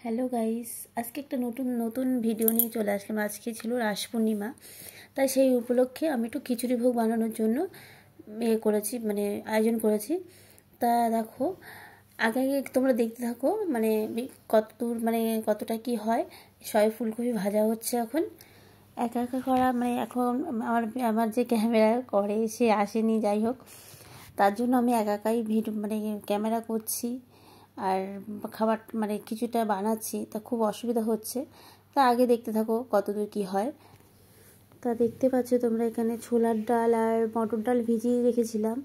Hello guys, আজকে একটা নতুন ভিডিও নিয়ে চলে আসলাম। আজকে ছিল রাস পূর্ণিমা, তাই সেই উপলক্ষে আমি একটু খিচুড়ি ভোগ বানানোর জন্য আয়োজন করেছি। তা দেখো, আগে আগে তোমরা দেখতে থাকো, কতটা কি হয়। সবাই ফুলকপি ভাজা হচ্ছে এখন একা একা করা, এখন আমার যে ক্যামেরা করে সে আসেনি, যাই হোক, তার জন্য আমি একা একাই ক্যামেরা করছি আর খাবার কিছুটা বানাচ্ছি। তা খুব অসুবিধা হচ্ছে। তা আগে দেখতে থাকো কতদূর কি হয়। তা দেখতে পাচ্ছ তোমরা, এখানে ছোলার ডাল আর মটর ডাল ভিজিয়ে রেখেছিলাম,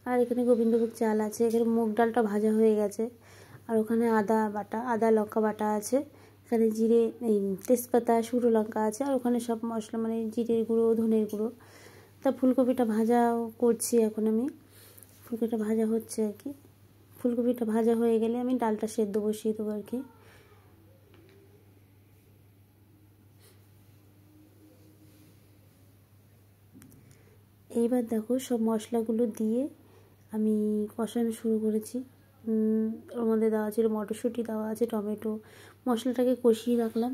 আর এখানে গোবিন্দভোগ চাল আছে। এখানে মুগ ডালটা ভাজা হয়ে গেছে, আর ওখানে আদা লঙ্কা বাটা আছে। এখানে জিরে, তেজপাতা, শুকনো লঙ্কা আছে, আর ওখানে সব মশলা জিরের গুঁড়ো, ধনের গুঁড়ো। তা ফুলকপিটা ভাজাও করছি এখন আমি। ফুলকপিটা ভাজা হচ্ছে আর কি। ফুলকপিটা ভাজা হয়ে গেলে আমি ডালটা সেদ্ধ বসিয়ে দেবো আর কি। এইবার দেখো, সব মশলাগুলো দিয়ে আমি কষানো শুরু করেছি। ওর মধ্যে দেওয়া ছিল মটরশুঁটি, দেওয়া আছে টমেটো। মশলাটাকে কষিয়ে রাখলাম,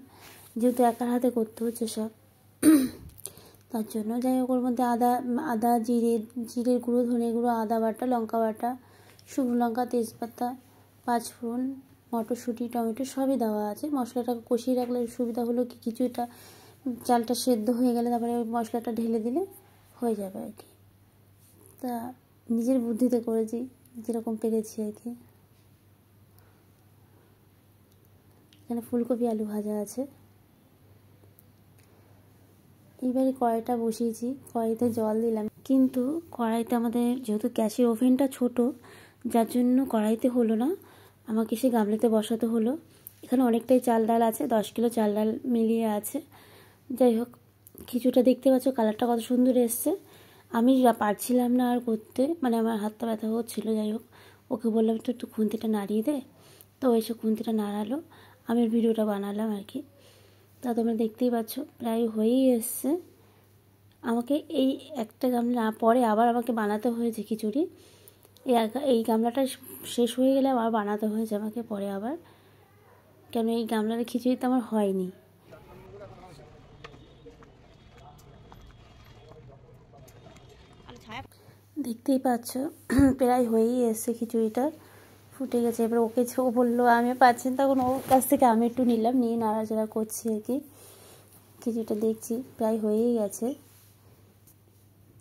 যেহেতু একার হাতে করতে হচ্ছে সব, তার জন্য। যাই হোক, ওর মধ্যে আদা জিরের গুঁড়ো, ধনে গুঁড়ো, আদা বাটা, লঙ্কা বাটা, শুকনো লঙ্কা, তেজপাতা, পাঁচফোড়ন, মটরশুঁটি, টমেটো সবই দেওয়া আছে। মশলাটাকে কষিয়ে রাখলে সুবিধা হলো কি, কিছুটা চালটা সেদ্ধ হয়ে গেলে তারপরে ওই মশলাটা ঢেলে দিলে হয়ে যাবে আর কি। তা নিজের বুদ্ধিতে করেছি, যেরকম পেরেছি আর কি। এখানে ফুলকপি আলু ভাজা আছে। এইবারে কড়াইটা বসিয়েছি, কড়াইতে জল দিলাম, কিন্তু কড়াইতে আমাদের যেহেতু গ্যাসের ওভেনটা ছোট, যার জন্য কড়াইতে হলো না, আমাকে সে গামলাতে বসাতে হলো। এখানে অনেকটাই চাল ডাল আছে, 10 কিলো চাল ডাল মিলিয়ে আছে। যাই হোক, খিচুড়িটা দেখতে পাচ্ছ কালারটা কত সুন্দর এসছে। আমি পারছিলাম না আর করতে, আমার হাতটা ব্যথা হচ্ছিলো। যাই হোক, ওকে বললাম একটু খুন্তিটা নাড়িয়ে দে, তো এসে খুন্তিটা নাড়ালো, আমি ভিডিওটা বানালাম আর কি। তা তোমরা দেখতেই পাচ্ছ প্রায় হয়েই এসছে। আমাকে এই একটা গামলা পরে আবার আমাকে বানাতে হয়েছে খিচুড়ি। এই গামলাটা শেষ হয়ে গেলে আবার বানাতে হয়েছে আমাকে পরে আবার, কেন এই গামলার খিচুড়ি তো আমার হয়নি। দেখতেই পাচ্ছ প্রায় হয়েই এসছে খিচুড়িটা, ফুটে গেছে। এবার ওকে ও বললো আমি পাচ্ছি, তখন ওর কাছ থেকে আমি একটু নিলাম, নিয়ে নাড়াচাড়া করছি আর কি। খিচুড়িটা দেখছি প্রায় হয়েই গেছে,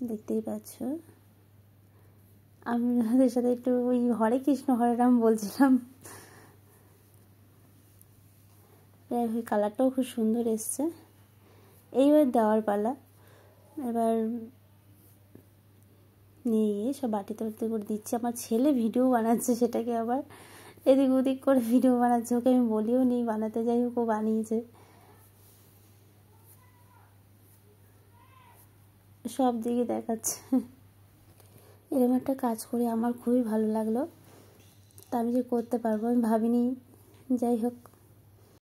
দেখতেই পাচ্ছ। আমি ওদের সাথে একটু ওই হরে কৃষ্ণ হরে রাম বলছিলাম। প্রায় কালারটাও খুব সুন্দর এসছে। এইবার দেওয়ার পালা। এবার নিয়ে গিয়ে সব বাটিতে করে দিচ্ছি। আমার ছেলে ভিডিও বানাচ্ছে, সেটাকে আবার এদিক ওদিক করে ভিডিও বানাচ্ছে। ওকে আমি বলিও নি বানাতে, যাই হোক ও বানিয়েছে। সব দিকে দেখাচ্ছে। এরকম একটা কাজ করে আমার খুবই ভালো লাগলো। তা আমি যে করতে পারবো আমি ভাবিনি। যাই হোক,